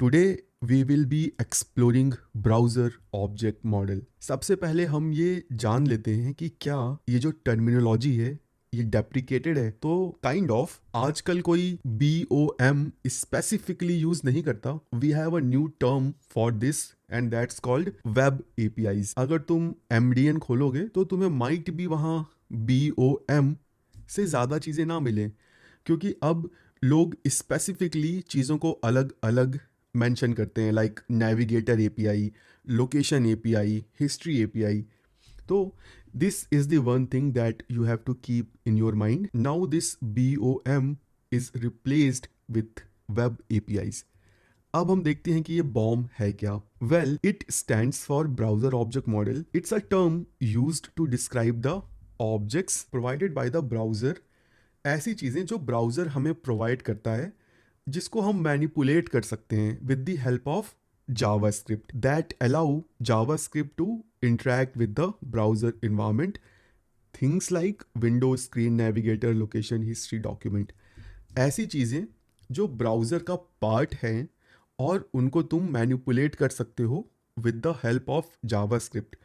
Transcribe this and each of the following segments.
Today we will be exploring browser object model. सबसे पहले हम ये जान लेते हैं कि क्या ये जो टर्मिनोलॉजी है ये डेप्रिकेटेड है। तो काइंड ऑफ आजकल कोई B O M specifically use नहीं करता। We have a new term for this and that's called web APIs. अगर तुम एमडीएन खोलोगे तो तुम्हें माइट भी वहाँ बी ओ एम से ज़्यादा चीज़ें ना मिले, क्योंकि अब लोग स्पेसिफिकली चीज़ों को अलग अलग मेंशन करते हैं, like navigator API, location API, history API. तो this is the one thing that you have to keep in your mind. Now this B O M is replaced with web APIs. अब हम देखते हैं कि ये BOM है क्या। Well, it stands for browser object model. It's a term used to describe the objects provided by the browser. ऐसी चीज़ें जो ब्राउज़र हमें प्रोवाइड करता है, जिसको हम मैनिपुलेट कर सकते हैं with the help of JavaScript that allow JavaScript to interact with the browser environment. Things like window, screen, navigator, location, history, document. ऐसी चीज़ें जो ब्राउज़र का पार्ट हैं और उनको तुम मैनिपुलेट कर सकते हो with the help of JavaScript.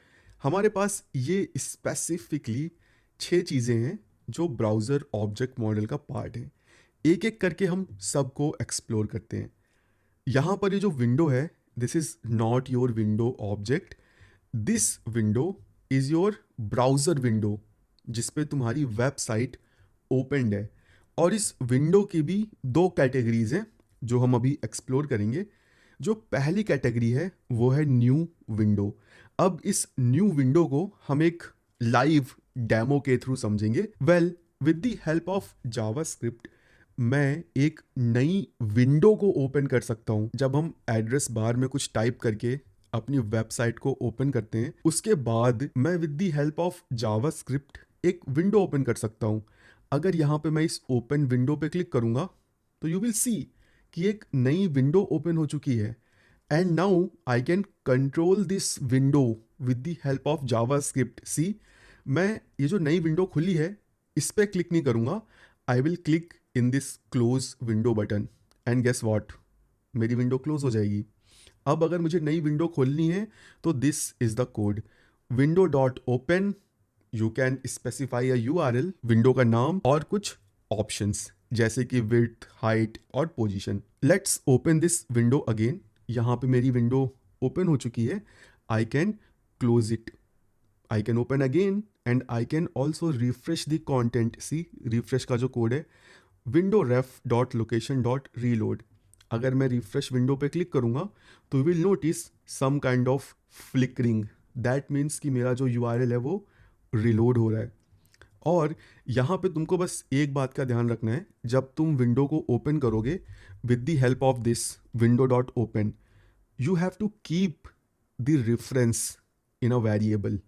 हमारे पास ये स्पेसिफिकली 6 चीज़ें हैं जो ब्राउज़र ऑब्जेक्ट मॉडल का पार्ट है। एक एक करके हम सबको एक्सप्लोर करते हैं। यहाँ पर ये जो विंडो है, this is not your window object. This window is your browser window, जिस पे तुम्हारी वेबसाइट ओपनड है। और इस विंडो की भी 2 कैटेगरीज हैं जो हम अभी एक्सप्लोर करेंगे। जो पहली कैटेगरी है वो है न्यू विंडो। अब इस न्यू विंडो को हम एक लाइव डेमो के थ्रू समझेंगे। Well, with the help of JavaScript मैं एक नई विंडो को ओपन कर सकता हूँ। जब हम एड्रेस बार में कुछ टाइप करके अपनी वेबसाइट को ओपन करते हैं, उसके बाद मैं with the help of JavaScript एक विंडो ओपन कर सकता हूँ। अगर यहाँ पे मैं इस ओपन विंडो पे क्लिक करूँगा तो यू विल सी कि एक नई विंडो ओपन हो चुकी है। And now I can control this window with the help of JavaScript. See, मैं ये जो नई विंडो खुली है इस पर क्लिक नहीं करूँगा। I will click in this close window button and guess what, मेरी विंडो क्लोज हो जाएगी। अब अगर मुझे नई विंडो खोलनी है तो this is the code, window dot open. You can specify a URL, window का नाम और कुछ ऑप्शंस जैसे कि विड्थ, हाइट और position. Let's open this window again. यहाँ पे मेरी विंडो ओपन हो चुकी है। I can close it, I can open again and I can also refresh the content. See, refresh का जो कोड है window ref dot location dot reload. अगर मैं रिफ्रेश विंडो पे क्लिक करूँगा तो you will notice some kind of flickering. That means कि मेरा जो यूआरएल है वो रिलोड हो रहा है। और यहाँ पे तुमको बस एक बात का ध्यान रखना है, जब तुम विंडो को ओपन करोगे with the help of this window dot open, you have to keep the reference in a variable.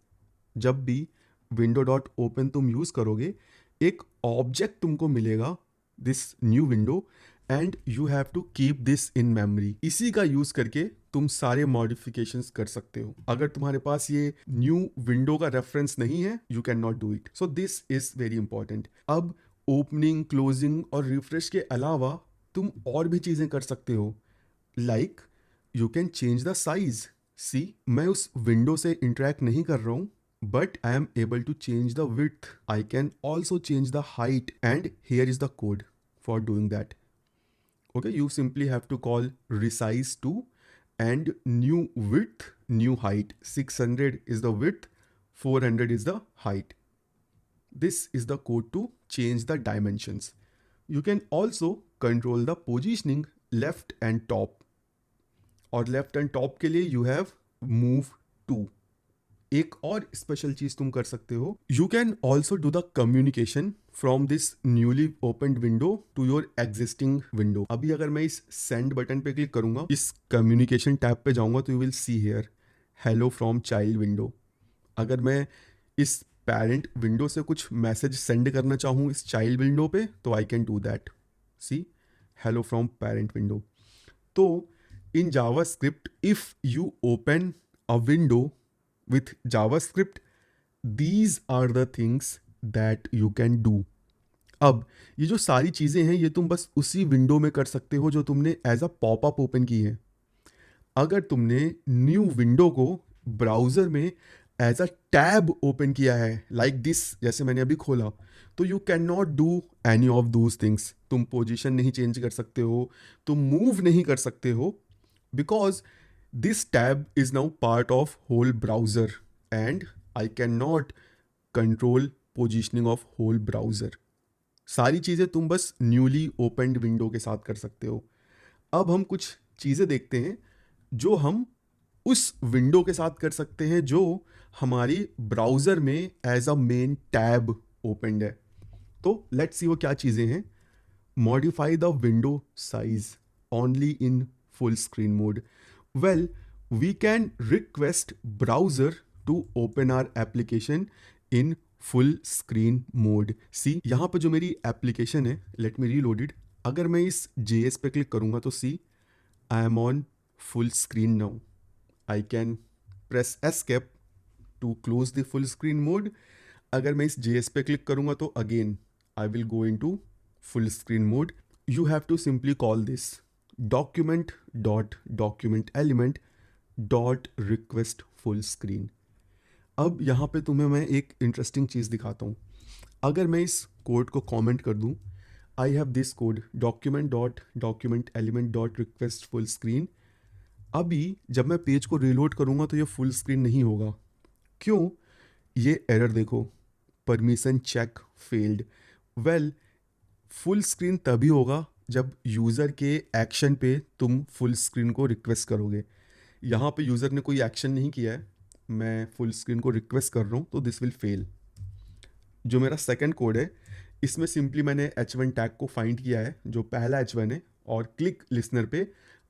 जब भी विंडो डॉट ओपन तुम यूज़ करोगे, एक ऑब्जेक्ट तुमको मिलेगा, this new window, and you have to keep this in memory. इसी का use करके तुम सारे मॉडिफिकेशंस कर सकते हो। अगर तुम्हारे पास ये न्यू विंडो का रेफरेंस नहीं है, you can not do it. So this is very important. अब ओपनिंग, क्लोजिंग और रिफ्रेश के अलावा तुम और भी चीज़ें कर सकते हो, like you can change the size. See, मैं उस विंडो से इंटरेक्ट नहीं कर रहा हूँ, but I am able to change the width. I can also change the height, and here is the code for doing that. Okay, you simply have to call resize to and new width, new height. 600 is the width, 400 is the height. This is the code to change the dimensions. You can also control the positioning left and top. और left and top के लिए you have move to. एक और special चीज तुम कर सकते हो, you can also do the communication from this newly open window to your existing window. अभी अगर मैं इस सेंड बटन पे क्लिक करूंगा, इस कम्युनिकेशन टैब पे जाऊंगा तो you will see here hello from child window. अगर मैं इस पेरेंट विंडो से कुछ मैसेज सेंड करना चाहूँ इस चाइल्ड विंडो पे तो I can do that. See, hello from parent window. तो in JavaScript, if you open a window with JavaScript, these are the things that you can do. अब ये जो सारी चीज़ें हैं ये तुम बस उसी विंडो में कर सकते हो जो तुमने एज अ पॉपअप ओपन की है। अगर तुमने न्यू विंडो को ब्राउज़र में एज अ टैब ओपन किया है लाइक दिस, जैसे मैंने अभी खोला, तो you can not do any of those things. तुम पोजीशन नहीं चेंज कर सकते हो, तुम मूव नहीं कर सकते हो, because this tab is now part of whole browser and I can not control positioning of whole browser. सारी चीज़ें तुम बस न्यूली ओपनड विंडो के साथ कर सकते हो। अब हम कुछ चीज़ें देखते हैं जो हम उस विंडो के साथ कर सकते हैं जो हमारी ब्राउज़र में as a main tab opened है। तो लेट्स सी वो क्या चीज़ें हैं। Modify the window size only in full screen mode. Well, we can request browser to open our application in full screen mode. See यहाँ पर जो मेरी एप्लीकेशन है, लेट मी रीलोड इट। अगर मैं इस JS पे क्लिक करूँगा तो see I am on full screen now. I can press escape to close the full screen mode. अगर मैं इस JS पे क्लिक करूँगा तो again I will go into full screen mode. You have to simply call this document dot document element dot request full screen. अब यहाँ पे तुम्हें मैं एक इंटरेस्टिंग चीज़ दिखाता हूँ। अगर मैं इस कोड को कमेंट कर दूँ, I have this code document dot document element dot request full screen. अभी जब मैं पेज को रीलोड करूँगा तो ये फुल स्क्रीन नहीं होगा। क्यों? ये एरर देखो, permission check failed. Well, full screen तभी होगा जब यूज़र के एक्शन पे तुम फुल स्क्रीन को रिक्वेस्ट करोगे। यहाँ पे यूज़र ने कोई एक्शन नहीं किया है, मैं फुल स्क्रीन को रिक्वेस्ट कर रहा हूँ, तो दिस विल फेल। जो मेरा सेकंड कोड है, इसमें सिंपली मैंने H1 टैग को फाइंड किया है, जो पहला H1 है, और क्लिक लिसनर पे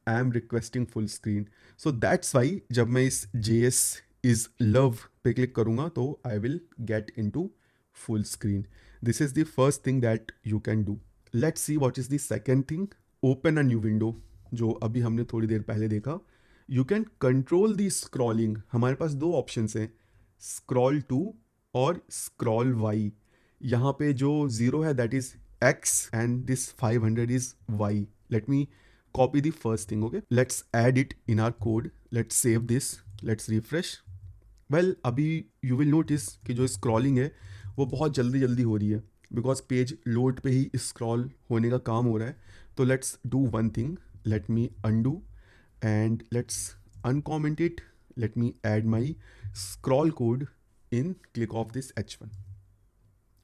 I am requesting full screen. So that's why जब मैं इस JS इज़ लव पे क्लिक करूँगा तो I will get into full screen. This is the first thing that you can do. Let's see what is the second thing. Open a new window, जो अभी हमने थोड़ी देर पहले देखा। You can control the scrolling. हमारे पास दो ऑप्शंस हैं, स्क्रॉल टू और स्क्रॉल वाई। यहाँ पे जो 0 है that is X and this 500 is Y. Let me copy the first thing. Okay, let's add it in our code. Let's save this, let's refresh. Well, अभी you will notice कि जो scrolling है वो बहुत जल्दी जल्दी हो रही है, बिकॉज पेज लोड पे ही स्क्रॉल होने का काम हो रहा है। तो let's do one thing, let me undo and let's uncomment it. Let me add my scroll code in click of this H1.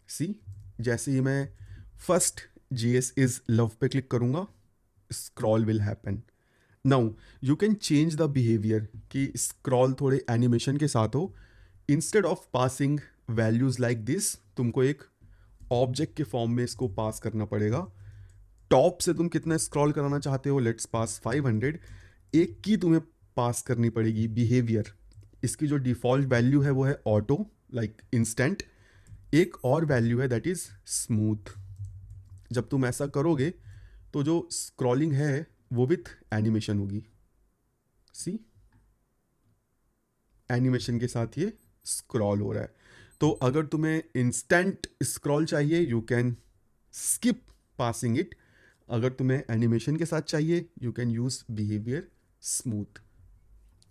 See, जैसे ही मैं फर्स्ट JS is love पे क्लिक करूँगा, scroll will happen. Now you can change the behavior कि scroll थोड़े animation के साथ हो। Instead of passing values like this, तुमको एक ऑब्जेक्ट के फॉर्म में इसको पास करना पड़ेगा। टॉप से तुम कितना स्क्रॉल कराना चाहते हो, लेट्स पास 500। एक की तुम्हें पास करनी पड़ेगी बिहेवियर। इसकी जो डिफ़ॉल्ट वैल्यू है वो है ऑटो, लाइक इंस्टेंट। एक और वैल्यू है दैट इज़ स्मूथ। जब तुम ऐसा करोगे तो जो स्क्रॉलिंग है वो विथ एनिमेशन होगी। सी, एनिमेशन के साथ ये स्क्रॉल हो रहा है। तो अगर तुम्हें इंस्टेंट स्क्रॉल चाहिए, you can skip passing it. अगर तुम्हें एनिमेशन के साथ चाहिए, you can use behaviour smooth.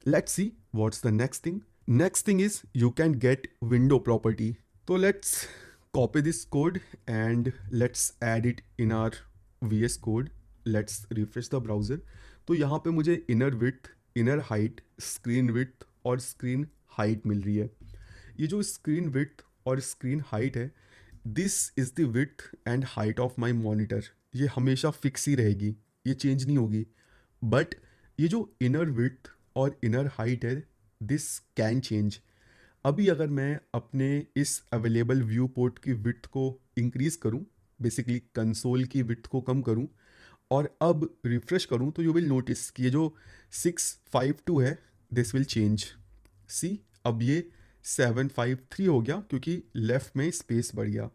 Let's see what's the next thing. Next thing is you can get window property. तो let's copy this code and let's add it in our VS code. Let's refresh the browser. तो यहाँ पे मुझे inner width, inner height, screen width और screen height मिल रही है। ये जो स्क्रीन विड्थ और स्क्रीन हाइट है, this is the width and height of my monitor. ये हमेशा फिक्स ही रहेगी, ये चेंज नहीं होगी। बट ये जो इनर विड्थ और इनर हाइट है, दिस कैन चेंज। अभी अगर मैं अपने इस अवेलेबल व्यू पोर्ट की विड्थ को इंक्रीज़ करूं, बेसिकली कंसोल की विड्थ को कम करूं, और अब रिफ्रेश करूं, तो यू विल नोटिस कि ये जो 652 है, दिस विल चेंज। सी, अब ये 753 हो गया क्योंकि लेफ़्ट में स्पेस बढ़ गया।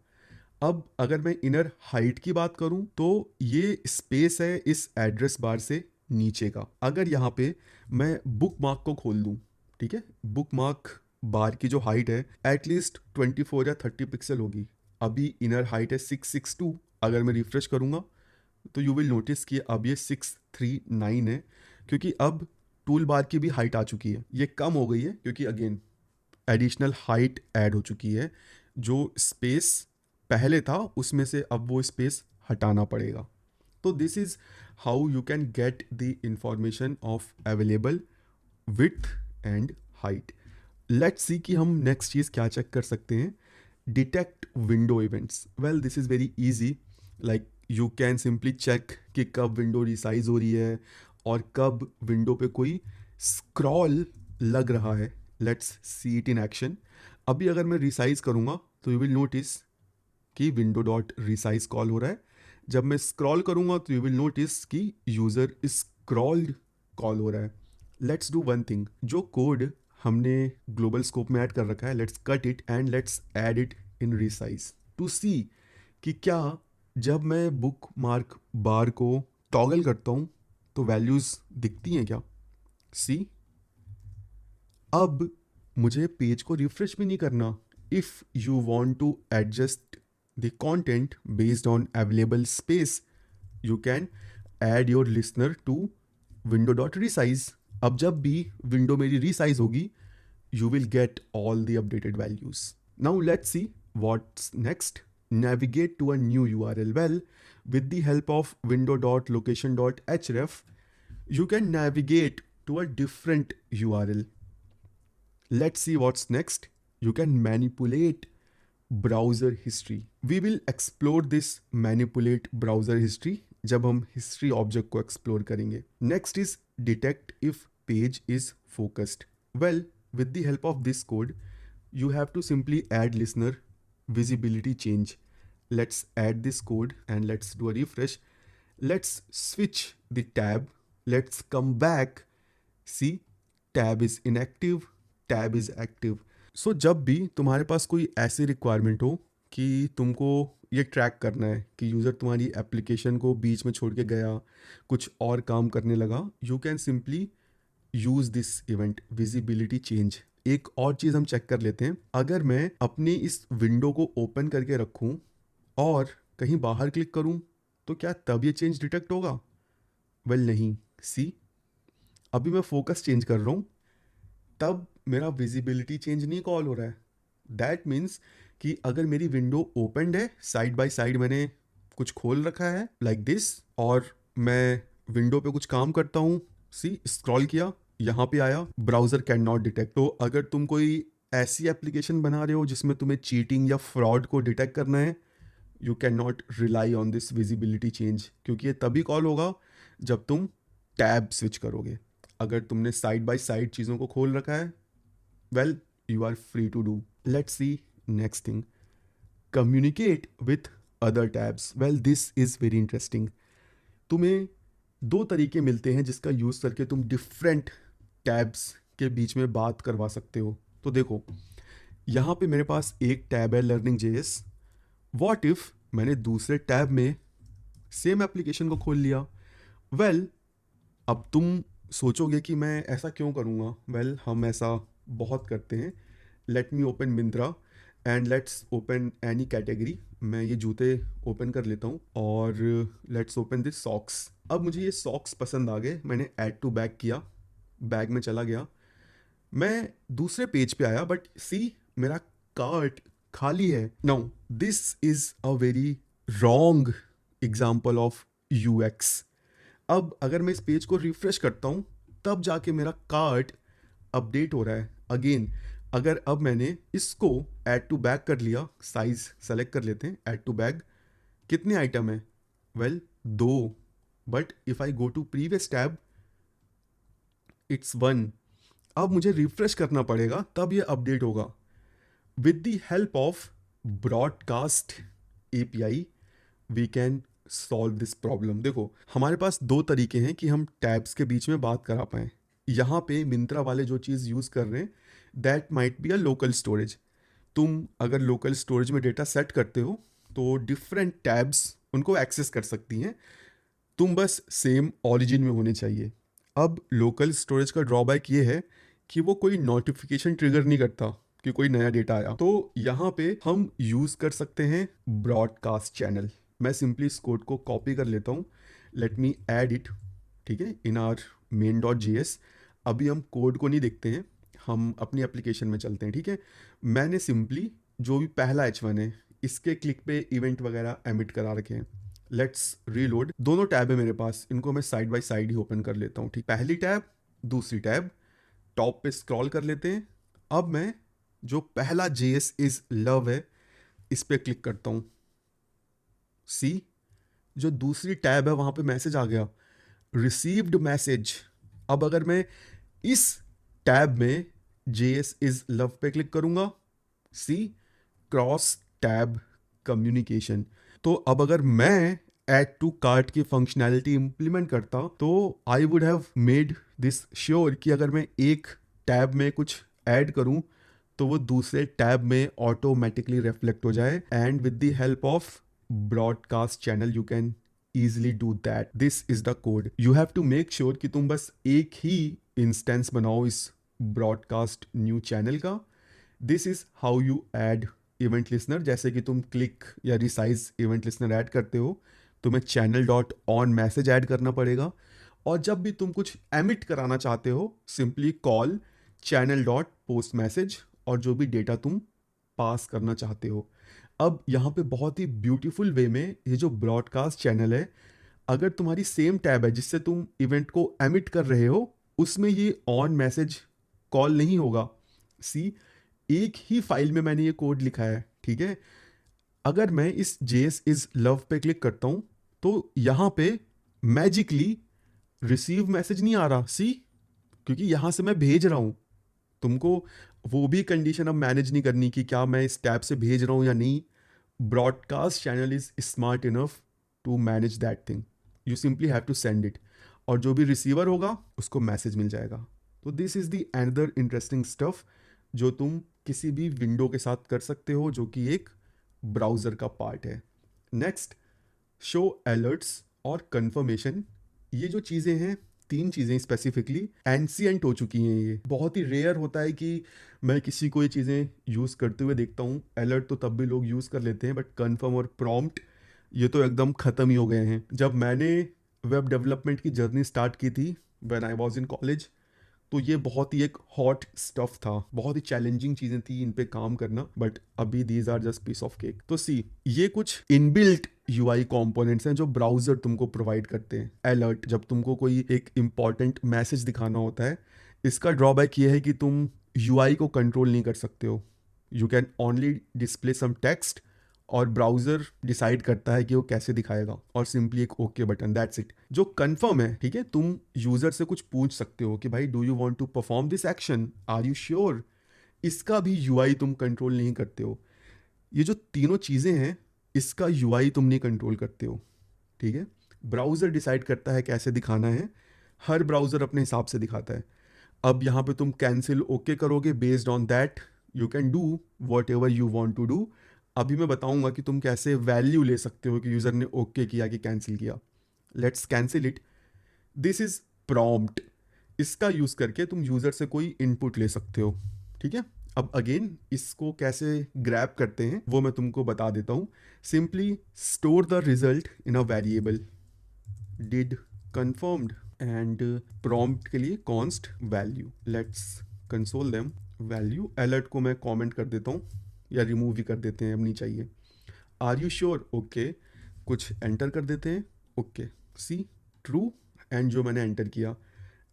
अब अगर मैं इनर हाइट की बात करूं तो ये स्पेस है इस एड्रेस बार से नीचे का। अगर यहाँ पे मैं बुक मार्क को खोल दूं, ठीक है, बुक मार्क बार की जो हाइट है एटलीस्ट 24 या 30 पिक्सल होगी। अभी इनर हाइट है 662। अगर मैं रिफ्रेश करूँगा तो यू विल नोटिस कि अब ये 639 है, क्योंकि अब टूल बार की भी हाइट आ चुकी है, ये कम हो गई है क्योंकि अगेन एडिशनल हाइट ऐड हो चुकी है। जो स्पेस पहले था उसमें से अब वो स्पेस हटाना पड़ेगा। तो this is how you can get the information of available width and height. Let's see कि हम नेक्स्ट चीज़ क्या चेक कर सकते हैं, detect window events. Well this is very easy, like you can simply check कि कब विंडो रिसाइज हो रही है और कब विंडो पे कोई स्क्रॉल लग रहा है। Let's see it in action. अभी अगर मैं रिसाइज करूँगा तो यू विल नोटिस कि विंडो डॉट रिसाइज कॉल हो रहा है। जब मैं स्क्रॉल करूँगा तो यू विल नोटिस कि यूज़र स्क्रॉल्ड कॉल हो रहा है। लेट्स डू वन थिंग, जो कोड हमने ग्लोबल स्कोप में ऐड कर रखा है, let's cut it and let's add it in resize to see कि क्या जब मैं बुक मार्क बार को टॉगल करता हूँ तो वैल्यूज़ दिखती हैं क्या। सी, अब मुझे पेज को रिफ्रेश भी नहीं करना। If you want to adjust the content based on available space, you can add your listener to window dot resize. अब जब भी विंडो मेरी रिसाइज होगी, you will get all the updated values. Now let's see what's next. Navigate to a new URL. Well, with the help of window.location.href, you can navigate to a different URL. Let's see what's next. You can manipulate browser history. We will explore this manipulate browser history जब हम history object को explore करेंगे. Next is detect if page is focused. Well, with the help of this code, you have to simply add listener visibility change. Let's add this code and let's do a refresh. Let's switch the tab. Let's come back. See, tab is inactive, tab is active. So जब भी तुम्हारे पास कोई ऐसी requirement हो कि तुमको ये track करना है कि यूज़र तुम्हारी एप्लीकेशन को बीच में छोड़ के गया, कुछ और काम करने लगा, you can simply use this event visibility change. एक और चीज़ हम चेक कर लेते हैं, अगर मैं अपनी इस विंडो को ओपन करके रखूं और कहीं बाहर क्लिक करूं तो क्या तब ये चेंज डिटेक्ट होगा। वेल नहीं। सी, अभी मैं फोकस चेंज कर रहा हूं तब मेरा विजिबिलिटी चेंज नहीं कॉल हो रहा है। दैट मीन्स कि अगर मेरी विंडो ओपनड है, साइड बाय साइड मैंने कुछ खोल रखा है लाइक दिस, और मैं विंडो पे कुछ काम करता हूँ, सी स्क्रॉल किया, यहाँ पे आया, ब्राउज़र कैन नॉट डिटेक्ट। तो अगर तुम कोई ऐसी एप्लीकेशन बना रहे हो जिसमें तुम्हें चीटिंग या फ्रॉड को डिटेक्ट करना है, you can not rely on this visibility change, क्योंकि ये तभी कॉल होगा जब तुम टैब स्विच करोगे। अगर तुमने साइड बाय साइड चीज़ों को खोल रखा है, well you are free to do. Let's see next thing, communicate with other tabs. Well this is very interesting. तुम्हें दो तरीके मिलते हैं जिसका यूज़ करके तुम डिफरेंट टैब्स के बीच में बात करवा सकते हो। तो देखो, यहाँ पे मेरे पास एक टैब है लर्निंग JS। व्हाट इफ़ मैंने दूसरे टैब में सेम एप्लीकेशन को खोल लिया। वेल, अब तुम सोचोगे कि मैं ऐसा क्यों करूँगा। वेल, हम ऐसा बहुत करते हैं। Let me open Myntra and let's open any category. मैं ये जूते ओपन कर लेता हूँ और लेट्स ओपन दिस सॉक्स। अब मुझे ये सॉक्स पसंद आ गए, मैंने ऐड टू बैग किया, बैग में चला गया, मैं दूसरे पेज पे आया, बट सी मेरा कार्ट खाली है। Now this is a very wrong example of UX। अब अगर मैं इस पेज को रिफ्रेश करता हूँ तब जाके मेरा कार्ट अपडेट हो रहा है। अगेन, अगर अब मैंने इसको ऐड टू बैग कर लिया, साइज सेलेक्ट कर लेते हैं, ऐड टू बैग, कितने आइटम है। Well 2, but if I go to previous tab it's 1। अब मुझे रिफ्रेश करना पड़ेगा तब ये अपडेट होगा। With the help of broadcast API we can solve this problem. देखो, हमारे पास दो तरीके हैं कि हम टैब्स के बीच में बात करा पाएँ। यहाँ पे मिंत्रा वाले जो चीज़ यूज़ कर रहे हैं that might be a local storage. तुम अगर लोकल स्टोरेज में डेटा सेट करते हो तो डिफरेंट टैब्स उनको एक्सेस कर सकती हैं, तुम बस सेम ऑरिजिन में होने चाहिए। अब लोकल स्टोरेज का ड्रॉबैक ये है कि वो कोई नोटिफिकेशन ट्रिगर नहीं करता कि कोई नया डेटा आया। तो यहाँ पे हम यूज़ कर सकते हैं ब्रॉडकास्ट चैनल। मैं सिंपली इस कोड को कॉपी कर लेता हूँ, लेट मी ऐड इट, ठीक है, इन आवर main.js। अभी हम कोड को नहीं देखते हैं, हम अपनी एप्लीकेशन में चलते हैं, ठीक है। मैंने सिंपली जो भी पहला H1 है इसके क्लिक पे इवेंट वगैरह एमिट करा रखे हैं। Let's reload. दोनों टैब है मेरे पास, इनको मैं side by side he open कर लेता हूँ, ठीक। पहली टैब, दूसरी टैब, टॉप पे स्क्रॉल कर लेते हैं। अब मैं जो पहला JS इज लव है इस पे क्लिक करता हूँ। सी, जो दूसरी टैब है वहां पे मैसेज आ गया, रिसीव्ड मैसेज। अब अगर मैं इस टैब में JS इज लव पे क्लिक करूंगा, सी, क्रॉस टैब कम्युनिकेशन। तो अब अगर मैं ऐड टू कार्ट की फंक्शनैलिटी इंप्लीमेंट करता तो I would have made this sure कि अगर मैं एक टैब में कुछ ऐड करूं तो वो दूसरे टैब में ऑटोमेटिकली रिफ्लेक्ट हो जाए। And with the help of broadcast channel you can easily do that. This is the code. You have to make sure कि तुम बस एक ही इंस्टेंस बनाओ इस ब्रॉडकास्ट न्यू चैनल का। This is how you add event listener. जैसे कि तुम क्लिक या रिसाइज इवेंट लिसनर ऐड करते हो, तुम्हें channel dot on message add करना पड़ेगा। और जब भी तुम कुछ एमिट कराना चाहते हो, simply call channel dot post message और जो भी डेटा तुम पास करना चाहते हो। अब यहाँ पे बहुत ही ब्यूटीफुल वे में ये जो ब्रॉडकास्ट चैनल है, अगर तुम्हारी सेम टैब है जिससे तुम इवेंट को एमिट कर रहे हो, उसमें ये ऑन मैसेज कॉल नहीं होगा। सी, एक ही फाइल में मैंने ये कोड लिखा है, ठीक है। अगर मैं इस JS इज लव पे क्लिक करता हूँ तो यहाँ पे मैजिकली रिसीव मैसेज नहीं आ रहा। सी, क्योंकि यहाँ से मैं भेज रहा हूँ। तुमको वो भी कंडीशन अब मैनेज नहीं करनी कि क्या मैं इस टैब से भेज रहा हूँ या नहीं। Broadcast channel is smart enough to manage that thing. You simply have to send it और जो भी रिसीवर होगा उसको मैसेज मिल जाएगा। तो this is the another interesting stuff जो तुम किसी भी विंडो के साथ कर सकते हो, जो कि एक ब्राउज़र का पार्ट है। नेक्स्ट, शो अलर्ट्स और कंफर्मेशन। ये जो चीज़ें हैं, तीन चीज़ें स्पेसिफिकली एंशियंट हो चुकी हैं। ये बहुत ही रेयर होता है कि मैं किसी को ये चीज़ें यूज़ करते हुए देखता हूँ। अलर्ट तो तब भी लोग यूज़ कर लेते हैं, बट कन्फर्म और प्रॉम्प्ट ये तो एकदम ख़त्म ही हो गए हैं। जब मैंने वेब डेवलपमेंट की जर्नी स्टार्ट की थी when I was in college, तो ये बहुत ही एक हॉट स्टफ था, बहुत ही चैलेंजिंग चीज़ें थी इन पे काम करना, बट अभी these are just piece of cake. तो सी, ये कुछ इनबिल्ट UI कंपोनेंट्स हैं जो ब्राउज़र तुमको प्रोवाइड करते हैं। अलर्ट, जब तुमको कोई एक इंपॉर्टेंट मैसेज दिखाना होता है। इसका ड्रॉबैक ये है कि तुम UI को कंट्रोल नहीं कर सकते हो। You can only display some text और ब्राउज़र डिसाइड करता है कि वो कैसे दिखाएगा, और सिंपली एक ओके बटन, दैट्स इट। जो कंफर्म है, ठीक है, तुम यूज़र से कुछ पूछ सकते हो कि भाई do you want to perform this action, are you sure. इसका भी UI तुम कंट्रोल नहीं करते हो। ये जो तीनों चीज़ें हैं, इसका UI तुम नहीं कंट्रोल करते हो, ठीक है। ब्राउज़र डिसाइड करता है कैसे दिखाना है, हर ब्राउज़र अपने हिसाब से दिखाता है। अब यहाँ पे तुम कैंसिल ओके करोगे, based on that you can do whatever you want to do. अभी मैं बताऊंगा कि तुम कैसे वैल्यू ले सकते हो कि यूज़र ने ओके किया कि कैंसिल किया। Let's cancel it. This is prompt. इसका यूज़ करके तुम यूज़र से कोई इनपुट ले सकते हो, ठीक है। अब अगेन इसको कैसे ग्रैब करते हैं वो मैं तुमको बता देता हूँ। Simply store the result in a variable did confirmed and prompt के लिए const value. Let's console them. Value alert को मैं कमेंट कर देता हूँ या रिमूव भी कर देते हैं, अब नहीं चाहिए। आर यू श्योर, ओके, कुछ एंटर कर देते हैं, ओके, सी, ट्रू। एंड जो मैंने एंटर किया,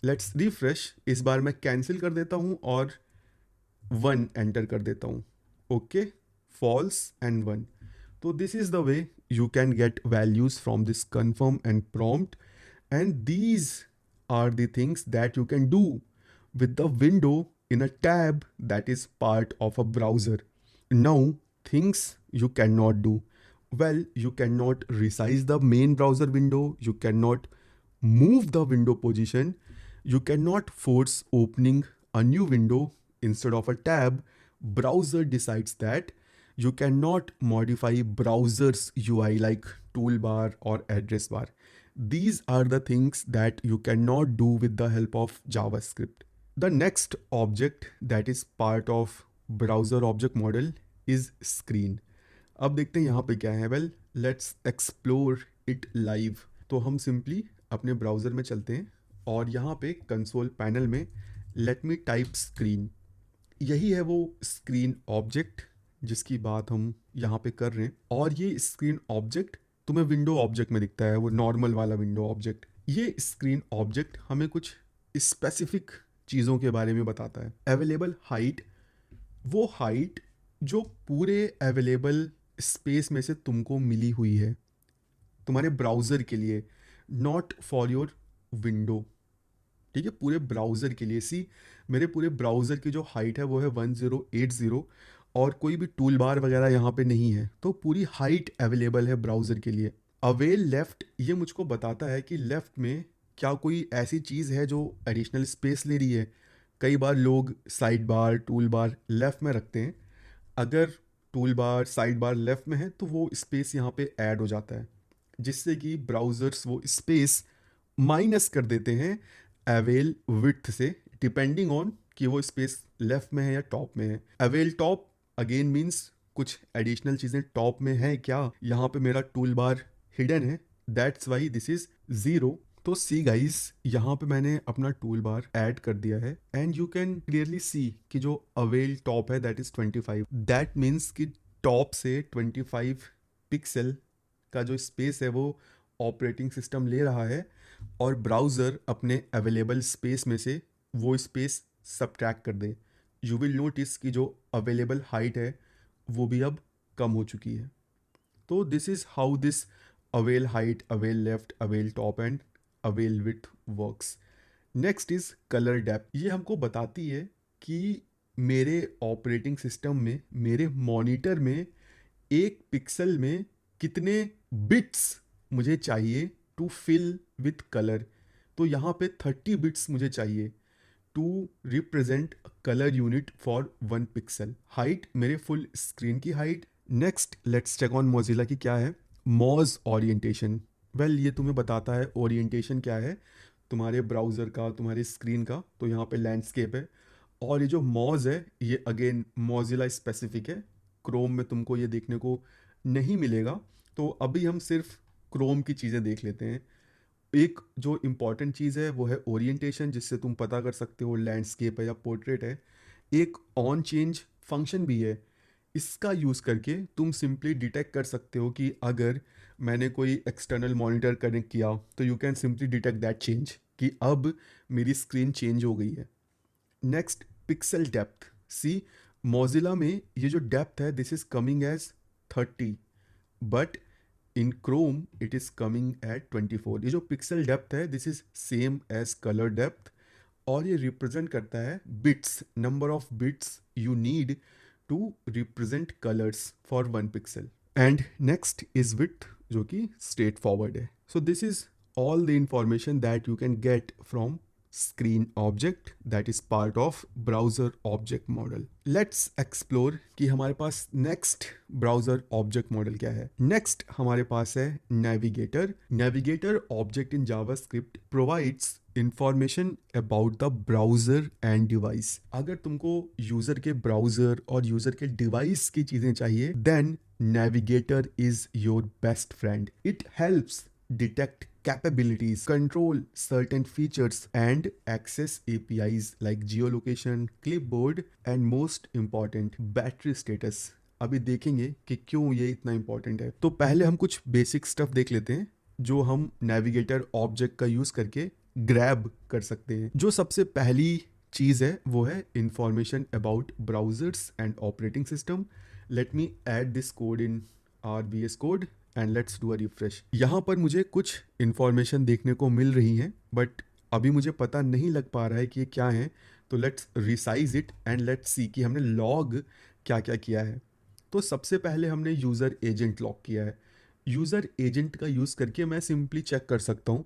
लेट्स रिफ्रेश। इस बार मैं कैंसिल कर देता हूँ और 1 एंटर कर देता हूँ, ओके, फॉल्स एंड 1। तो this is the way you can get values from this confirm and prompt, and these are the things that you can do with the window in a tab that is part of a browser. Now, things you cannot do, well, you cannot resize the main browser window, you cannot move the window position, you cannot force opening a new window instead of a tab. Browser decides that. You cannot modify browser's UI like toolbar or address bar. These are the things that you cannot do with the help of JavaScript. The next object that is part of browser object model is screen. अब देखते हैं यहाँ पे क्या है। Well, let's explore it live. तो हम simply अपने ब्राउज़र में चलते हैं और यहाँ पे कंसोल पैनल में लेट मी टाइप स्क्रीन, यही है वो स्क्रीन ऑब्जेक्ट जिसकी बात हम यहाँ पे कर रहे हैं। और ये स्क्रीन ऑब्जेक्ट तुम्हें विंडो ऑब्जेक्ट में दिखता है, वो नॉर्मल वाला विंडो ऑब्जेक्ट। ये स्क्रीन ऑब्जेक्ट हमें कुछ स्पेसिफिक चीज़ों के बारे में बताता है। अवेलेबल हाइट, वो हाइट जो पूरे अवेलेबल स्पेस में से तुमको मिली हुई है तुम्हारे ब्राउज़र के लिए, नॉट फॉर योर विंडो। ठीक है, पूरे ब्राउज़र के लिए। सी, मेरे पूरे ब्राउज़र की जो हाइट है वो है 1080 और कोई भी टूल बार वगैरह यहाँ पे नहीं है, तो पूरी हाइट अवेलेबल है ब्राउज़र के लिए। अवेल लेफ़्ट, ये मुझको बताता है कि लेफ़्ट में क्या कोई ऐसी चीज़ है जो एडिशनल स्पेस ले रही है। कई बार लोग side bar tool bar left में रखते हैं, अगर tool bar side bar left में है तो वो स्पेस यहाँ पे ऐड हो जाता है, जिससे कि ब्राउज़र्स वो स्पेस माइनस कर देते हैं अवेल विड्थ से, डिपेंडिंग ऑन कि वो स्पेस लेफ्ट में है या टॉप में है। अवेल टॉप अगेन मीन्स कुछ एडिशनल चीज़ें टॉप में है क्या। यहाँ पे मेरा टूल बार हिडन है, दैट्स वाई दिस इज 0। तो सी गाइस, यहाँ पे मैंने अपना टूल बार ऐड कर दिया है and you can clearly see कि जो अवेल टॉप है दैट इज 25। दैट मीन्स कि टॉप से 25 पिक्सल का जो स्पेस है वो ऑपरेटिंग सिस्टम ले रहा है, और ब्राउज़र अपने अवेलेबल स्पेस में से वो स्पेस सबट्रैक्ट कर दे। यू विल नोटिस कि जो अवेलेबल हाइट है वो भी अब कम हो चुकी है। तो this is how this avail height, avail left, avail top and avail width works. Next is colour depth. ये हमको बताती है कि मेरे ऑपरेटिंग सिस्टम में, मेरे मॉनिटर में एक पिक्सल में कितने बिट्स मुझे चाहिए टू फिल विथ कलर। तो यहाँ पे 30 बिट्स मुझे चाहिए to represent colour unit for 1 pixel. Height मेरे फुल स्क्रीन की height. Next let's check on Mozilla की क्या है। मॉज ओरिएंटेशन, वेल ये तुम्हें बताता है ओरिएंटेशन क्या है तुम्हारे ब्राउज़र का, तुम्हारी स्क्रीन का। तो यहाँ पे लैंडस्केप है, और ये जो मॉज है ये अगेन मोजिला स्पेसिफिक है, क्रोम में तुमको ये देखने को नहीं मिलेगा। तो अभी हम सिर्फ क्रोम की चीज़ें देख लेते हैं। एक जो इम्पॉर्टेंट चीज़ है वो है ओरिएंटेशन, जिससे तुम पता कर सकते हो लैंडस्केप है या पोर्ट्रेट है। एक ऑन चेंज फंक्शन भी है, इसका यूज़ करके तुम सिंपली डिटेक्ट कर सकते हो कि अगर मैंने कोई एक्सटर्नल मॉनिटर कनेक्ट किया तो you can simply detect that change कि अब मेरी स्क्रीन चेंज हो गई है। Next pixel depth. See, Mozilla में ये जो डेप्थ है this is coming as 30, but in Chrome it is coming at 24। ये जो पिक्सल डेप्थ है this is same as colour depth, और ये रिप्रेजेंट करता है bits, number of bits you need to represent colours for 1 pixel. And next is width, जो कि straight forward है। सो this is all the information that you can get from screen object that is part of browser object model. Let's explore कि हमारे पास next browser object model क्या है। Next हमारे पास है navigator. Navigator object in JavaScript provides information about the browser and device. अगर तुमको user के browser और यूजर के डिवाइस की चीजें चाहिए, then navigator is your best friend. It helps detect capabilities, control certain features and access APIs like geolocation, clipboard and most important battery status. अभी देखेंगे कि क्यों ये इतना important है। तो पहले हम कुछ बेसिक स्टफ देख लेते हैं जो हम नेविगेटर ऑब्जेक्ट का यूज़ करके ग्रैब कर सकते हैं। जो सबसे पहली चीज़ है वो है information about browsers and operating system. Late me add this code in our VS code and let's do a refresh. यहाँ पर मुझे कुछ इन्फॉर्मेशन देखने को मिल रही हैं, बट अभी मुझे पता नहीं लग पा रहा है कि ये क्या है। तो let's resize it and let's see कि हमने लॉग क्या क्या किया है। तो सबसे पहले हमने यूज़र एजेंट लॉग किया है। यूज़र एजेंट का यूज़ करके मैं सिंपली चेक कर सकता हूँ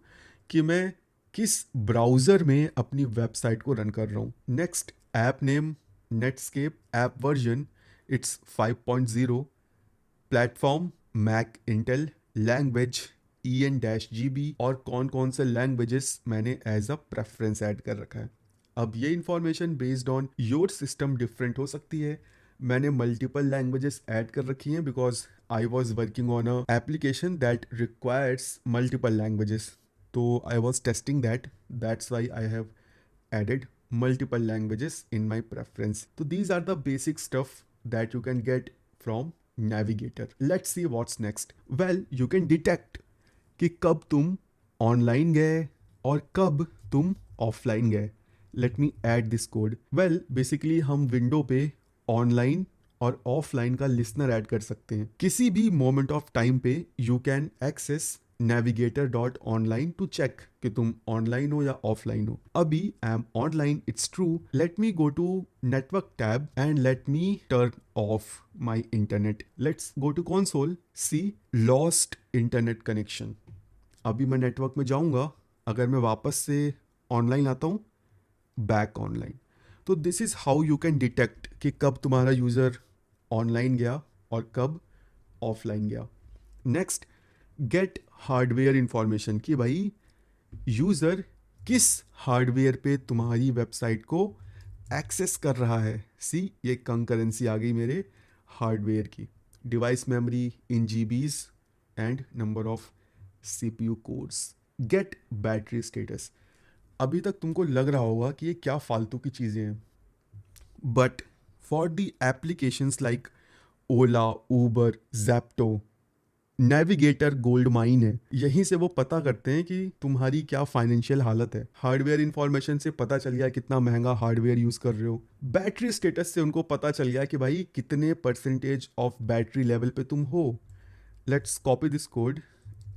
कि मैं किस ब्राउज़र में अपनी वेबसाइट को रन कर रहा हूँ। Next app name Netscape, app version it's 5.0, platform Mac Intel, language EN-GB, और कौन कौन से लैंग्वेजेस मैंने एज अ प्रेफरेंस ऐड कर रखा है। अब ये information based on your system different हो सकती है। मैंने मल्टीपल लैंग्वेजेस ऐड कर रखी हैं because I was working on a application that requires multiple languages. तो I was testing that. That's why I have added multiple languages in my preference. So these are the basic stuff that you can get from Navigator. Let's see what's next. Well, you can detect कि कब तुम online गए और कब तुम offline गए. Let me add this code. Well basically हम window पे ऑनलाइन और ऑफलाइन का लिसनर ऐड कर सकते हैं. किसी भी मोमेंट ऑफ टाइम पे you can access navigator.online to check कि तुम ऑनलाइन हो या ऑफलाइन हो. अभी I am online, it's true. Let me go to network tab and let me turn off my internet. Let's go to console. See lost internet connection. अभी मैं network में जाऊंगा. अगर मैं वापस से ऑनलाइन आता हूँ, बैक ऑनलाइन. तो this is how you can detect कि कब तुम्हारा यूज़र ऑनलाइन गया और कब ऑफलाइन गया. नेक्स्ट, गेट हार्डवेयर इंफॉर्मेशन कि भाई यूज़र किस हार्डवेयर पे तुम्हारी वेबसाइट को एक्सेस कर रहा है. सी ये कंकरेंसी आ गई मेरे हार्डवेयर की. Device memory in GBs and number of CPU cores. Get battery status. अभी तक तुमको लग रहा होगा कि ये क्या फालतू की चीज़ें हैं, but for the applications like Ola, Uber, Zepto, navigator gold mine है. यहीं से वो पता करते हैं कि तुम्हारी क्या फाइनेंशियल हालत है. हार्डवेयर इंफॉर्मेशन से पता चल गया कितना महंगा हार्डवेयर यूज़ कर रहे हो. बैटरी स्टेटस से उनको पता चल गया कि भाई कितने परसेंटेज ऑफ बैटरी लेवल पे तुम हो. Let's copy this code,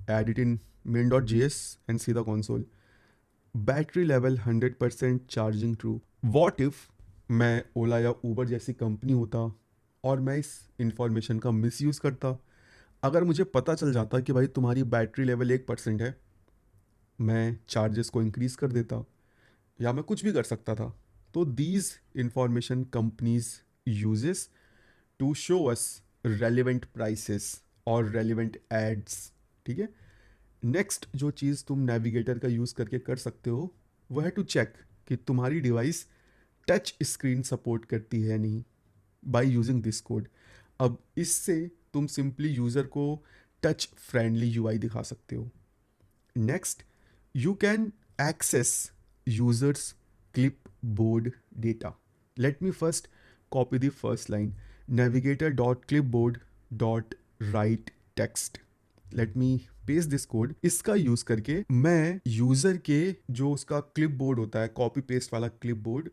add it in main.js and see the console. Battery level 100% charging true. What if मैं ओला या ऊबर जैसी कंपनी होता और मैं इस इंफॉर्मेशन का मिसयूज़ करता. अगर मुझे पता चल जाता कि भाई तुम्हारी बैटरी लेवल 1% है, मैं चार्जेस को इंक्रीज़ कर देता या मैं कुछ भी कर सकता था. तो these information companies uses to show us relevant prices और रेलिवेंट एड्स. ठीक है. नेक्स्ट जो चीज़ तुम नेविगेटर का यूज़ करके कर सकते हो वो है टू चेक कि तुम्हारी डिवाइस टच स्क्रीन सपोर्ट करती है नहीं बाय यूजिंग दिस कोड. अब इससे तुम सिंपली यूज़र को टच फ्रेंडली UI दिखा सकते हो. Next, you can access users clipboard data. Let me first copy the first line. navigator.clipboard.write text. Let me paste this code. इसका use करके मैं यूजर के जो उसका क्लिप बोर्ड होता है, कॉपी पेस्ट वाला क्लिप बोर्ड,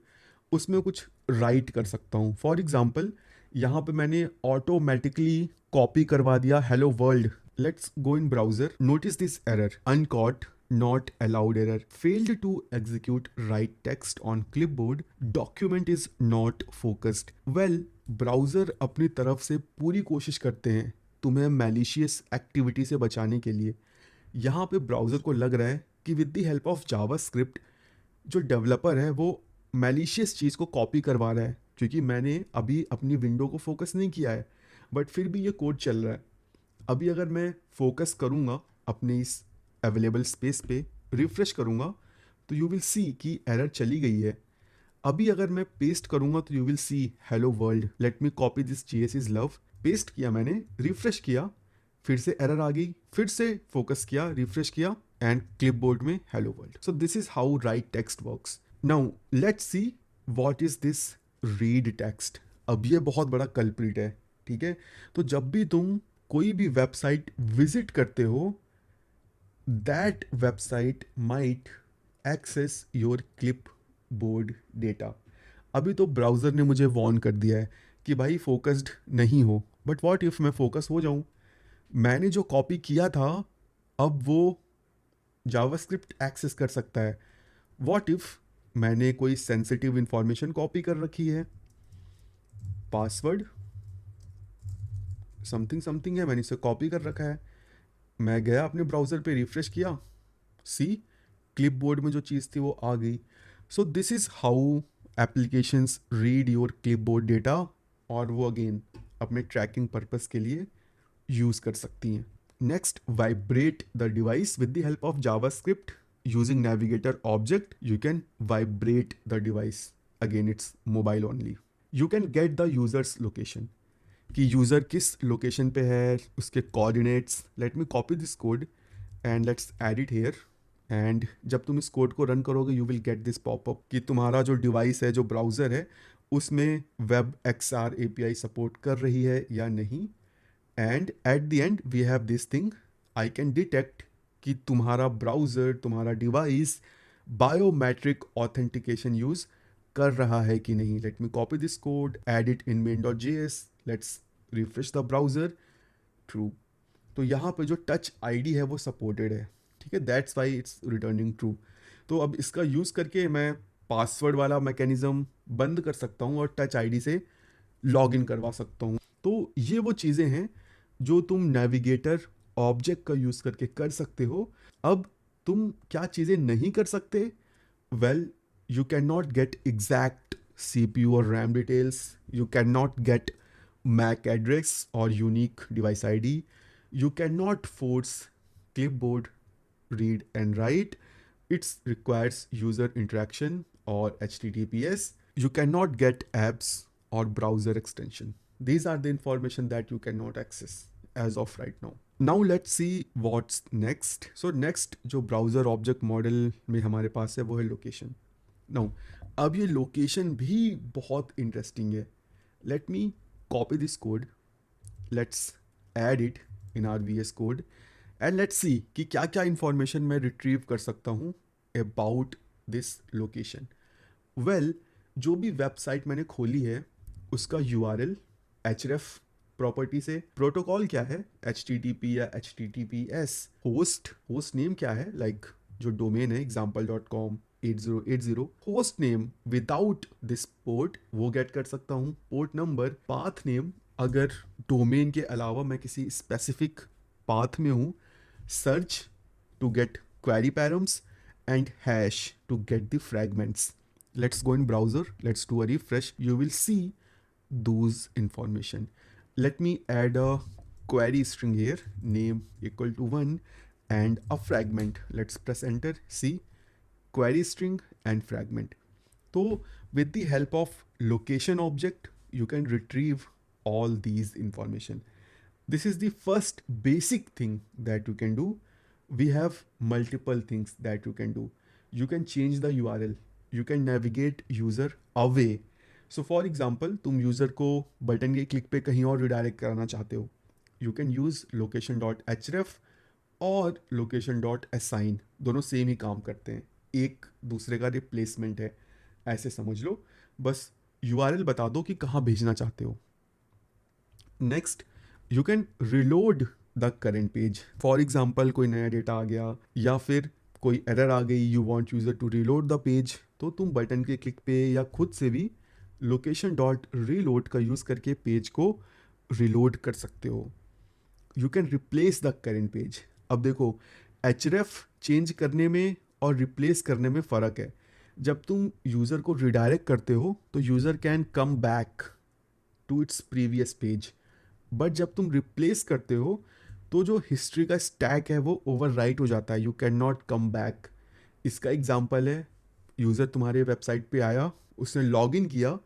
उसमें कुछ राइट कर सकता हूँ. फॉर एग्जाम्पल यहाँ पे मैंने ऑटोमेटिकली कॉपी करवा दिया hello world. Let's go in browser. Notice this error, uncaught not allowed error, failed to execute write text on clipboard, document is not focused. Well, browser अपनी तरफ से पूरी कोशिश करते हैं तुम्हें मैलिशियस एक्टिविटी से बचाने के लिए. यहाँ पे ब्राउज़र को लग रहा है कि with the help of JavaScript जो डेवलपर है वो मैलिशियस चीज़ को कॉपी करवा रहा है, क्योंकि मैंने अभी अपनी विंडो को फोकस नहीं किया है बट फिर भी ये कोड चल रहा है. अभी अगर मैं फोकस करूँगा अपने इस अवेलेबल स्पेस पे, रिफ्रेश करूँगा तो यू विल सी कि एरर चली गई है. अभी अगर मैं पेस्ट करूँगा तो you will see hello world. Late me copy this JS is love. Paste किया मैंने, रिफ्रेश किया, फिर से एरर आ गई, फिर से फोकस किया, रिफ्रेश किया एंड क्लिपबोर्ड में hello world. So this is how right text works. Now let's see what is this read text. अब ये बहुत बड़ा कल्प्रिट है. ठीक है. तो जब भी तुम कोई भी वेबसाइट विजिट करते हो, that website might access your clipboard data. अभी तो ब्राउज़र ने मुझे वॉर्न कर दिया है कि भाई फोकस्ड नहीं हो, बट व्हाट इफ मैं फोकस हो जाऊं. मैंने जो कॉपी किया था अब वो जावास्क्रिप्ट एक्सेस कर सकता है. व्हाट इफ मैंने कोई सेंसिटिव इंफॉर्मेशन कॉपी कर रखी है, पासवर्ड समथिंग समथिंग है, मैंने इसे कॉपी कर रखा है. मैं गया अपने ब्राउज़र पे, रिफ्रेश किया, सी क्लिपबोर्ड में जो चीज़ थी वो आ गई. So this is how applications read your clipboard data, और वो अगेन अपने ट्रैकिंग पर्पस के लिए यूज़ कर सकती हैं. Next, vibrate the device with the help of JavaScript using navigator object. You can vibrate the device. Again it's mobile only. You can get the users location कि user किस location पे है, उसके coordinates. Late me copy this code and let's add it here and जब तुम इस code को run करोगे you will get this popup कि तुम्हारा जो डिवाइस है, जो ब्राउज़र है, उसमें वेब एक्सआर एपीआई सपोर्ट कर रही है या नहीं। And at the end we have this thing, I can detect कि तुम्हारा ब्राउज़र, तुम्हारा डिवाइस बायोमेट्रिक ऑथेंटिकेशन यूज़ कर रहा है कि नहीं। Let me copy this code, add it in main.js, let's refresh the browser, true. तो यहाँ पे जो टच आईडी है वो सपोर्टेड है, ठीक है, that's why it's returning true. तो अब इसका यूज़ करके मैं पासवर्ड वाला मैकेनिज़्म बंद कर सकता हूँ और टच आईडी से लॉग इन करवा सकता हूँ। तो ये वो चीज़ें हैं जो तुम नेविगेटर ऑब्जेक्ट का यूज़ करके कर सकते हो। अब तुम क्या चीज़ें नहीं कर सकते? Well, you cannot get exact CPU or RAM details. You cannot get MAC address or unique device ID. You cannot force clipboard read and write. It requires user interaction or HTTPS. You cannot get apps or browser extension. These are the information that you cannot access as of right now. Now let's see what's next. So next जो browser object model में हमारे पास है वो है location. Now अब ये location भी बहुत इंटरेस्टिंग है। Late me copy this code, let's add it in are V S code and let's see कि क्या क्या इंफॉर्मेशन मैं रिट्रीव कर सकता हूँ अबाउट दिस लोकेशन। वेल, जो भी वेबसाइट मैंने खोली है उसका URL href प्रॉपर्टी से, प्रोटोकॉल क्या है HTTP या HTTPS, होस्ट नेम क्या है, लाइक जो डोमेन है example.com 8080, host name without this port वो गेट कर सकता हूँ, पोर्ट नंबर, पाथ नेम अगर डोमेन के अलावा मैं किसी स्पेसिफिक पाथ में हूँ, search to get query params and hash to get the fragments. Let's go in browser, let's do a refresh, you will see those information. Let me add a query string here, name equal to 1 and a fragment. Let's press enter, see query string and fragment. So with the help of location object you can retrieve all these information. This is the first basic thing that you can do. We have multiple things that you can do. You can change the URL, you can navigate user away. So for example, तुम user को button के click पे कहीं और redirect कराना चाहते हो, you can use location.href और location.assign, दोनों सेम ही काम करते हैं, एक दूसरे का रिप्लेसमेंट है, ऐसे समझ लो। बस URL बता दो कि कहाँ भेजना चाहते हो। Next, you can reload the current page. For example कोई नया डेटा आ गया या फिर कोई एरर आ गई, you want user to reload the page, तो तुम बटन के क्लिक पे या खुद से भी location.reload का यूज़ करके पेज को रिलोड कर सकते हो। You can replace the current page. अब देखो, href चेंज करने में और रिप्लेस करने में फ़र्क है। जब तुम यूज़र को रिडायरेक्ट करते हो तो user can come back to its previous page, but जब तुम रिप्लेस करते हो तो जो हिस्ट्री का स्टैक है वो ओवरराइट हो जाता है, you can not come back. इसका एग्जांपल है, यूज़र तुम्हारे वेबसाइट पे आया, उसने लॉगिन किया,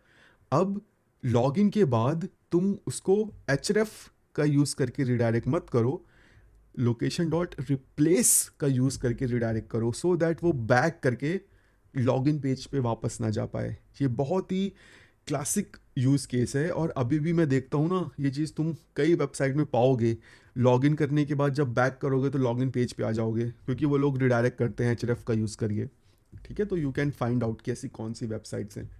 अब लॉगिन के बाद तुम उसको href का यूज़ करके रिडायरेक्ट मत करो, location.replace का यूज़ करके रिडायरेक्ट करो, सो दैट वो बैक करके लॉगिन पेज पे वापस ना जा पाए। ये बहुत ही क्लासिक यूज़ केस है और अभी भी मैं देखता हूँ ना, ये चीज़ तुम कई वेबसाइट में पाओगे, लॉगिन करने के बाद जब बैक करोगे तो लॉगिन पेज पे आ जाओगे, क्योंकि वो लोग रिडायरेक्ट करते हैं href का यूज़ करिए। ठीक है, तो यू कैन फाइंड आउट कि ऐसी कौन सी वेबसाइट्स हैं।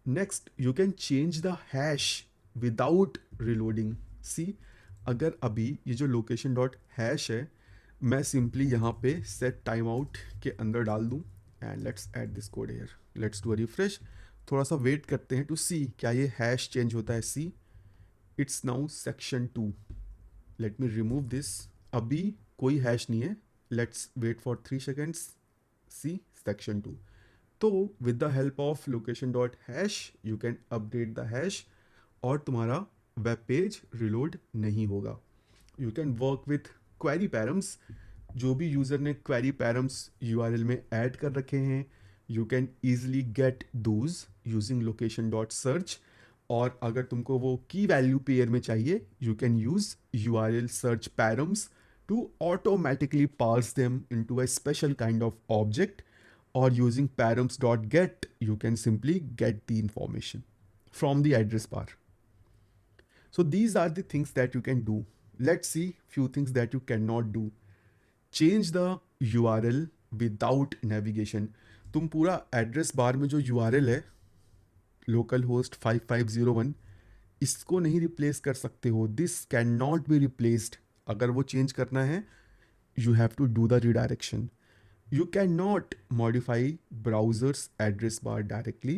Next, you can change the hash without reloading. See, अगर अभी ये जो लोकेशन डॉट हैश है, मैं सिंपली यहाँ पे सेट टाइम आउट के अंदर डाल दूँ and let's add this code here, let's do a refresh, थोड़ा सा वेट करते हैं टू सी क्या ये हैश चेंज होता है। See, it's now section 2। Let me remove this, अभी कोई हैश नहीं है, let's wait for 3 seconds, see section 2। तो with the help of location dot hash you can update the hash और तुम्हारा वेब पेज रिलोड नहीं होगा। You can work with query params, जो भी यूज़र ने क्वेरी पैरम्स URL में add कर रखे हैं, you can easily get those using location dot search. और अगर तुमको वो की वैल्यू पेयर में चाहिए, you can use URL search params to automatically parse them into a special kind of object, or using params.get, you can simply get the information from the address bar. So these are the things that you can do. Let's see few things that you cannot do. Change the URL without navigation. तुम पूरा address bar में जो URL है local host 5501 इसको नहीं replace कर सकते हो. This can not be replaced. अगर वो चेंज करना है you have to do the redirection. You cannot modify browser's address bar directly.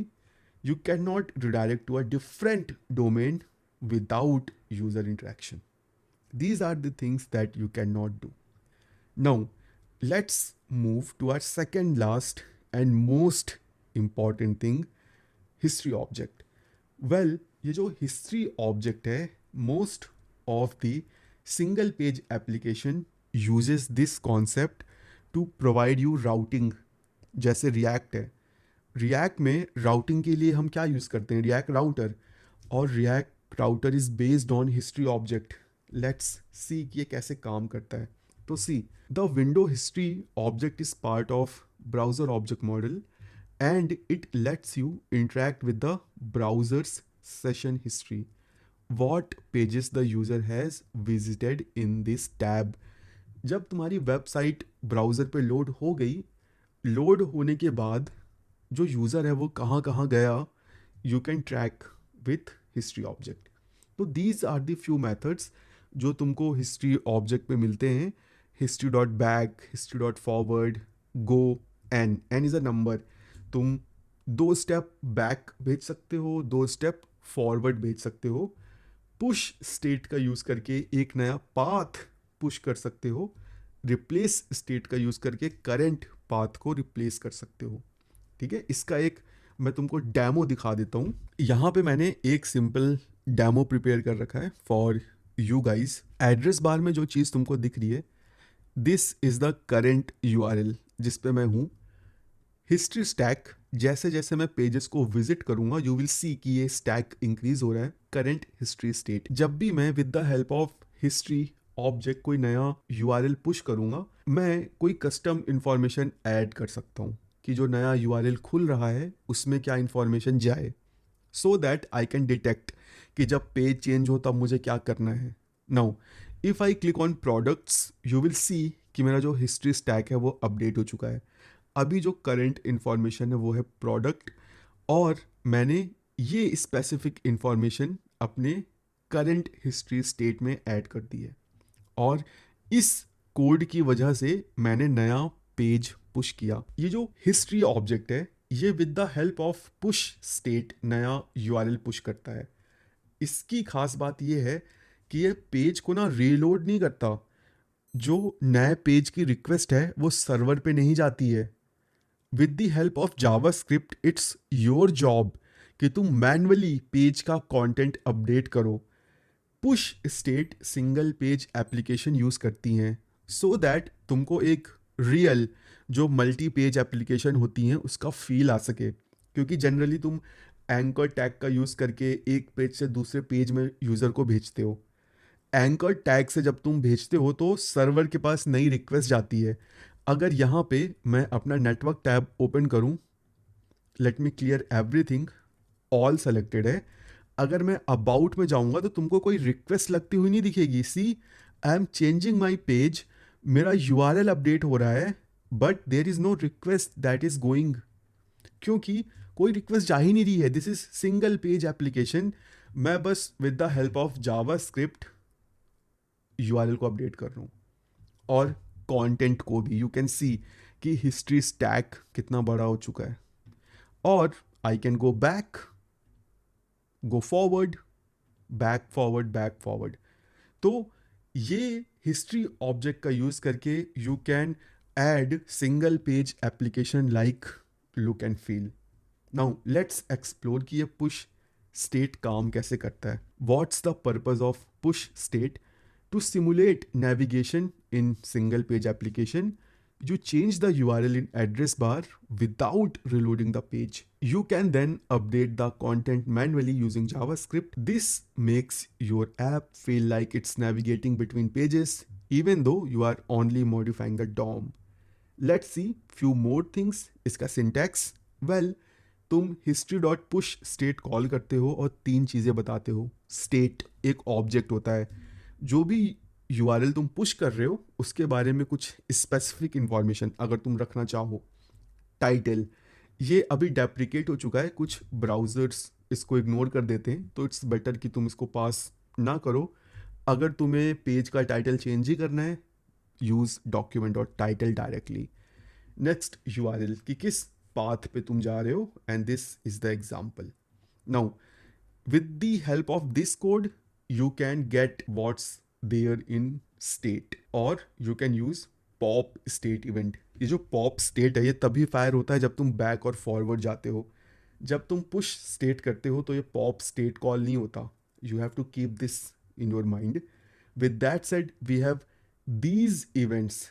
You cannot redirect to a different domain without user interaction. These are the things that you cannot do. Now, let's move to our second last and most important thing, history object. Well, ये जो history object है, most of the single page application uses this concept to provide you routing. जैसे React है, React में routing के लिए हम क्या यूज़ करते हैं, रिएक्ट राउटर. और React router is based on history object. Let's see कि ये कैसे काम करता है. तो see, the window history object is part of browser object model and it lets you interact with the browser's session history. What pages the user has visited in this tab. जब तुम्हारी website browser पे load हो गई, load होने के बाद जो user है वो कहाँ कहाँ गया, you can track with history object. तो these are the few methods जो तुमको हिस्ट्री ऑब्जेक्ट पे मिलते हैं. History dot back, history dot forward, go, n is a number. तुम 2 स्टेप बैक भेज सकते हो, 2 स्टेप फॉरवर्ड भेज सकते हो. पुश स्टेट का यूज़ करके एक नया पाथ पुश कर सकते हो. रिप्लेस स्टेट का यूज़ करके करंट पाथ को रिप्लेस कर सकते हो. ठीक है, इसका एक मैं तुमको डेमो दिखा देता हूँ. यहाँ पे मैंने एक सिंपल डेमो प्रिपेयर कर रखा है for you guys. Address bar में जो चीज़ तुमको दिख रही है, this is the current URL जिस पे मैं हूँ. हिस्ट्री स्टैक, जैसे जैसे मैं पेजेस को विजिट करूँगा यू विल सी कि ये स्टैक इंक्रीज हो रहा है. करंट हिस्ट्री स्टेट, जब भी मैं with the help of history object कोई नया URL पुश करूँगा, मैं कोई कस्टम इंफॉर्मेशन ऐड कर सकता हूँ कि जो नया URL खुल रहा है उसमें क्या इंफॉर्मेशन जाए, so that I can detect कि जब पेज चेंज हो तब मुझे क्या करना है. Now if I click on products you will see कि मेरा जो हिस्ट्री स्टैक है वो अपडेट हो चुका है. अभी जो करंट इंफॉर्मेशन है वो है प्रोडक्ट, और मैंने ये स्पेसिफिक इंफॉर्मेशन अपने करंट हिस्ट्री स्टेट में ऐड कर दी है. और इस कोड की वजह से मैंने नया पेज पुश किया. ये जो हिस्ट्री ऑब्जेक्ट है ये with the help of push state नया URL पुश करता है. इसकी खास बात ये है कि ये पेज को ना रीलोड नहीं करता. जो नए पेज की रिक्वेस्ट है वो सर्वर पे नहीं जाती है. With the help of JavaScript it's your job कि तुम मैन्युअली पेज का कंटेंट अपडेट करो. Push state single page application use करती हैं सो दैट तुमको एक रियल जो मल्टी पेज एप्लीकेशन होती हैं उसका फील आ सके. क्योंकि जनरली तुम एंकर टैग का यूज़ करके एक पेज से दूसरे पेज में यूज़र को भेजते हो. एंकर टैग से जब तुम भेजते हो तो सर्वर के पास नई रिक्वेस्ट जाती है. अगर यहाँ पे मैं अपना नेटवर्क टैब ओपन करूँ, let me clear everything, all selected है. अगर मैं अबाउट में जाऊंगा तो तुमको कोई रिक्वेस्ट लगती हुई नहीं दिखेगी. See, I am changing my page, मेरा URL अपडेट हो रहा है but there is no request that is going, क्योंकि कोई रिक्वेस्ट जा ही नहीं रही है. This is single page application. मैं बस with the help of JavaScript URL को अपडेट कर रहा हूँ और कंटेंट को भी. यू कैन सी कि हिस्ट्री स्टैक कितना बड़ा हो चुका है. और I can go back, go forward, back forward, back forward. तो ये हिस्ट्री ऑब्जेक्ट का यूज़ करके you can add single page application like look and feel. Now let's explore कि ये पुश स्टेट काम कैसे करता है. What's the purpose of push state? To simulate navigation in single page application. You change the URL in address bar without reloading the page. You can then update the content manually using JavaScript. This makes your app feel like it's navigating between pages even though you are only modifying the DOM. Let's see few more things. इसका syntax, well, तुम history.push state call करते हो और तीन चीज़ें बताते हो. State एक ऑब्जेक्ट होता है. जो भी URL तुम पुश कर रहे हो उसके बारे में कुछ स्पेसिफिक इंफॉर्मेशन अगर तुम रखना चाहो. टाइटल, ये अभी डेप्रिकेट हो चुका है, कुछ ब्राउज़र्स इसको इग्नोर कर देते हैं, तो इट्स बेटर कि तुम इसको पास ना करो. अगर तुम्हें पेज का टाइटल चेंज ही करना है, यूज़ डॉक्यूमेंट और टाइटल डायरेक्टली. नेक्स्ट URL कि किस पाथ पे तुम जा रहे हो, and this is the example. Now with the help of this code you can get what's there in state, or you can use pop state event. ये जो pop state है ये तभी फायर होता है जब तुम बैक और फॉरवर्ड जाते हो. जब तुम पुश स्टेट करते हो तो ये पॉप स्टेट कॉल नहीं होता. You have to keep this in your mind. With that said we have these events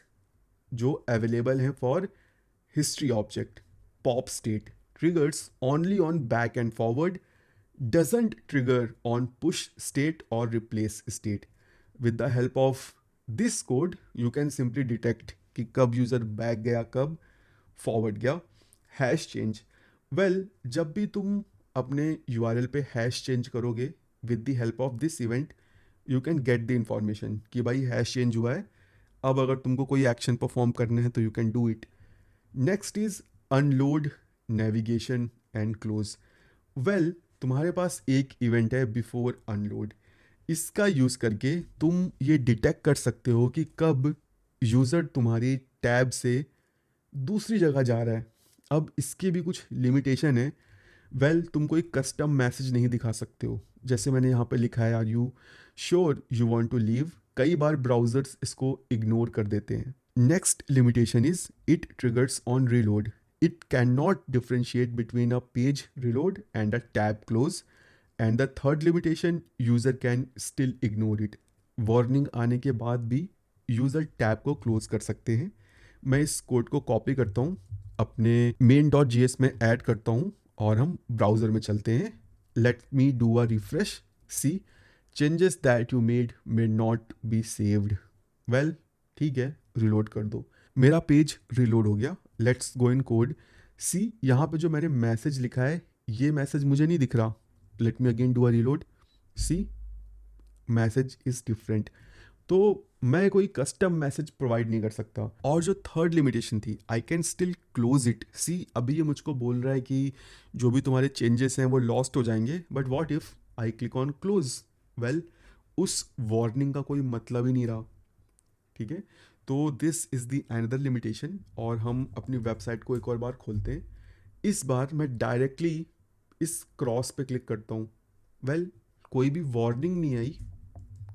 जो अवेलेबल हैं for history object. Pop state triggers only on back and forward, doesn't trigger on push state or replace state. With the help of this code you can simply detect कि कब user back गया कब forward गया. Hash change, well जब भी तुम अपने URL पे हैश चेंज करोगे with the help of this event you can get the information कि भाई हैश चेंज हुआ है. अब अगर तुमको कोई एक्शन परफॉर्म करना है तो you can do it. Next is unload navigation and close. Well तुम्हारे पास एक इवेंट है बिफोर अनलोड. इसका यूज़ करके तुम ये डिटेक्ट कर सकते हो कि कब यूज़र तुम्हारी टैब से दूसरी जगह जा रहा है. अब इसके भी कुछ लिमिटेशन है. वेल तुम कोई कस्टम मैसेज नहीं दिखा सकते हो. जैसे मैंने यहाँ पे लिखा है, are you sure you want to leave. कई बार ब्राउज़र्स इसको इग्नोर कर देते हैं. Next limitation is it triggers on reload. It cannot differentiate between a page reload and a tab close. And the third limitation, user can still ignore it. Warning आने के बाद भी user tab को close कर सकते हैं. मैं इस कोड को कॉपी करता हूँ, अपने main.js में ऐड करता हूँ और हम ब्राउज़र में चलते हैं. Let me do a refresh. See, changes that you made may not be saved. Well, ठीक है, रिलोड कर दो. मेरा पेज रिलोड हो गया. Let's go in code. सी यहाँ पे जो मैंने मैसेज लिखा है ये मैसेज मुझे नहीं दिख रहा. Let me again do a reload. See message is different. तो मैं कोई कस्टम मैसेज प्रोवाइड नहीं कर सकता. और जो थर्ड लिमिटेशन थी, I can still close it. See अभी ये मुझको बोल रहा है कि जो भी तुम्हारे चेंजेस हैं वो लॉस्ट हो जाएंगे, but what if I click on close. Well उस वार्निंग का कोई मतलब ही नहीं रहा. ठीक है, तो this is the another limitation. और हम अपनी वेबसाइट को एक और बार खोलते हैं. इस बार मैं डायरेक्टली इस क्रॉस पे क्लिक करता हूँ. वेल कोई भी वार्निंग नहीं आई.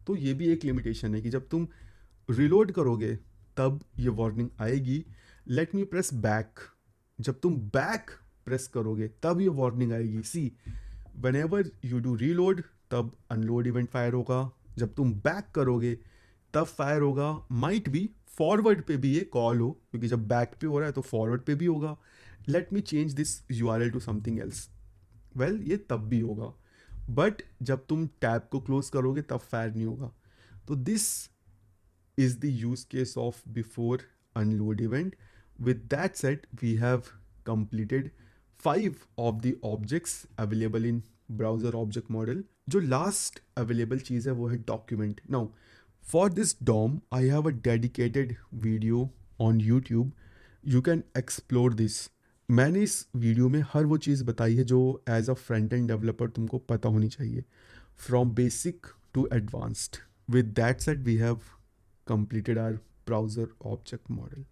तो ये भी एक लिमिटेशन है कि जब तुम रिलोड करोगे तब ये वार्निंग आएगी. Let me press back. जब तुम बैक प्रेस करोगे तब ये वार्निंग आएगी. सी व्हेनेवर यू डू रीलोड तब अनलोड इवेंट फायर होगा. जब तुम बैक करोगे तब फायर होगा. माइट बी फॉरवर्ड पे भी ये कॉल हो, क्योंकि जब बैक पे हो रहा है तो फॉरवर्ड पे भी होगा. Let me change this URL to something else. Well ये तब भी होगा, बट जब तुम टैब को क्लोज करोगे तब फायर नहीं होगा. तो this is the use case of before unload event. With that set we have completed 5 of the objects available in browser object model. जो लास्ट अवेलेबल चीज़ है वो है document. Now for this DOM, I have a dedicated video on YouTube. You can explore this. मैंने इस video में हर वो चीज़ बताई है जो as a front end developer तुमको पता होनी चाहिए, from basic to advanced. With that said we have completed our browser object model.